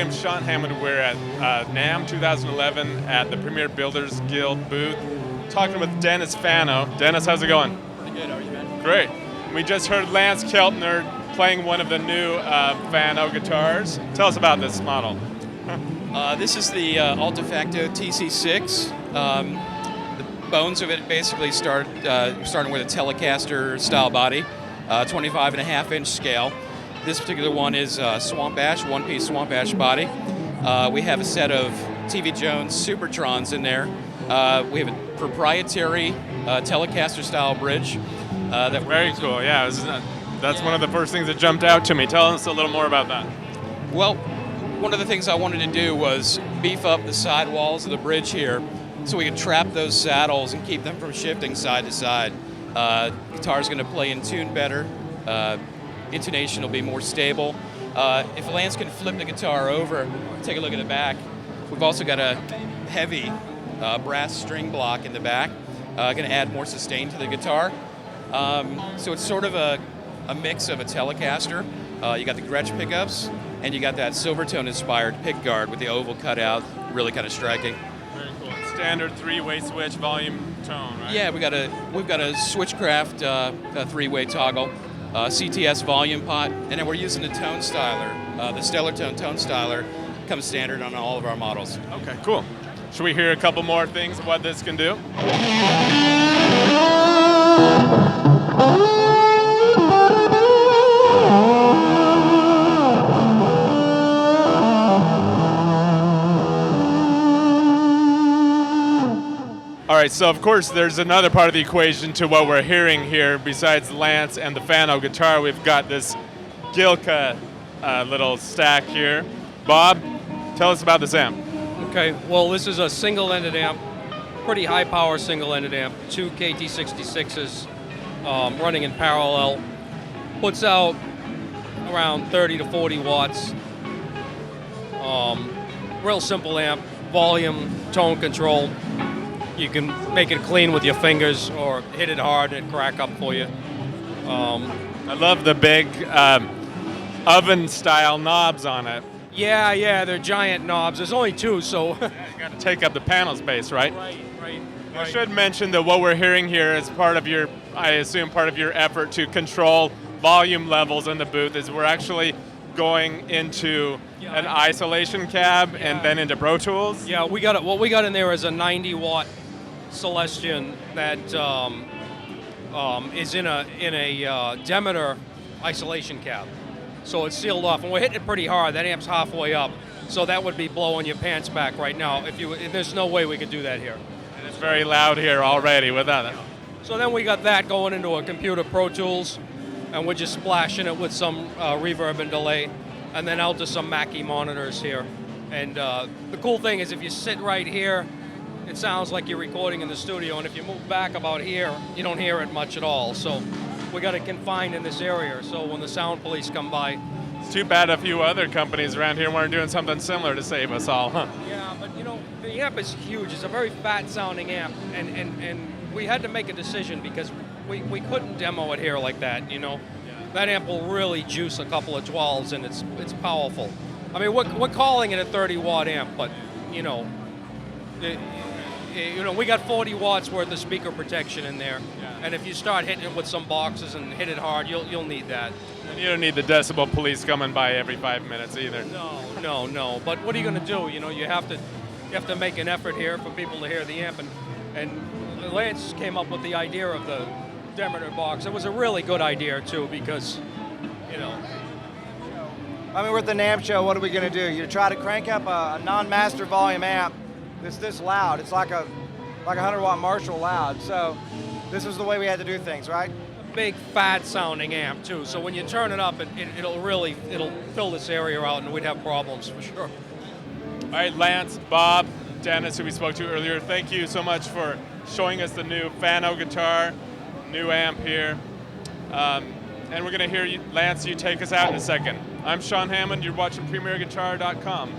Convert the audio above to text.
name's Sean Hammond. We're at NAMM 2011 at the Premier Builders Guild booth, talking with Dennis Fano. Dennis, how's it going? Pretty good. How are you, man? Great. We just heard Lance Keltner playing one of the new Fano guitars. Tell us about this model. This is the Altefacto TC6. The bones of it basically starting with a Telecaster style body, 25.5-inch scale. This particular one is Swamp Ash, one-piece Swamp Ash body. We have a set of TV Jones Supertrons in there. We have a proprietary Telecaster style bridge. Very cool. Yeah, that's one of the first things that jumped out to me. Tell us a little more about that. Well, one of the things I wanted to do was beef up the side walls of the bridge here so we could trap those saddles and keep them from shifting side to side. Guitar's going to play in tune better. Intonation will be more stable. If Lance can flip the guitar over, take a look at the back. We've also got a heavy brass string block in the back. Going to add more sustain to the guitar. So it's sort of a mix of a Telecaster. You got the Gretsch pickups, and you got that Silvertone inspired pick guard with the oval cutout, really kind of striking. Very cool. Standard three-way switch volume tone, right? Yeah, we've got a Switchcraft a three-way toggle, CTS volume pot, and then we're using the tone styler. The Stellartone tone styler comes standard on all of our models. Okay, cool. Should we hear a couple more things of what this can do? All right, so of course there's another part of the equation to what we're hearing here. Besides Lance and the Fano guitar, we've got this Gjika little stack here. Bob, tell us about this amp. Okay, well this is a single-ended amp, pretty high-power single-ended amp, 2 KT66s running in parallel. Puts out around 30 to 40 watts. Real simple amp, volume, tone control. You can make it clean with your fingers or hit it hard and it crack up for you. I love the big oven-style knobs on it. Yeah, they're giant knobs. There's only 2, so... You got to take up the panel space, right? Right. I should mention that what we're hearing here is part of your, I assume, part of your effort to control volume levels in the booth is we're actually going into an isolation cab and then into Pro Tools. Yeah, what we got in there is a 90-watt Celestion that is in a Demeter isolation cab. So it's sealed off, and we're hitting it pretty hard. That amp's halfway up, so that would be blowing your pants back right now. There's no way we could do that here. And it's very loud here already without it. So then we got that going into a computer Pro Tools, and we're just splashing it with some reverb and delay, and then out to some Mackie monitors here. And the cool thing is if you sit right here, it sounds like you're recording in the studio, and if you move back about here, you don't hear it much at all. So we got it confined in this area, so when the sound police come by. It's too bad a few other companies around here weren't doing something similar to save us all, huh? Yeah, but the amp is huge. It's a very fat sounding amp, and we had to make a decision because we couldn't demo it here like that, Yeah. That amp will really juice a couple of 12s, and it's powerful. I mean, we're calling it a 30-watt amp, but, we got 40 watts worth of speaker protection in there, and if you start hitting it with some boxes and hit it hard, you'll need that. And you don't need the decibel police coming by every 5 minutes either. No. But what are you going to do? You have to make an effort here for people to hear the amp, and Lance came up with the idea of the Demeter box. It was a really good idea too because, I mean, we're at the NAMM show. What are we going to do? You try to crank up a non-master volume amp that's this loud. It's like a 100-watt Marshall loud. So this is the way we had to do things, right? A big, fat sounding amp too. So when you turn it up, it'll fill this area out, and we'd have problems for sure. All right, Lance, Bob, Dennis, who we spoke to earlier, thank you so much for showing us the new Fano guitar, new amp here. And we're going to hear Lance, you take us out in a second. I'm Sean Hammond. You're watching PremierGuitar.com.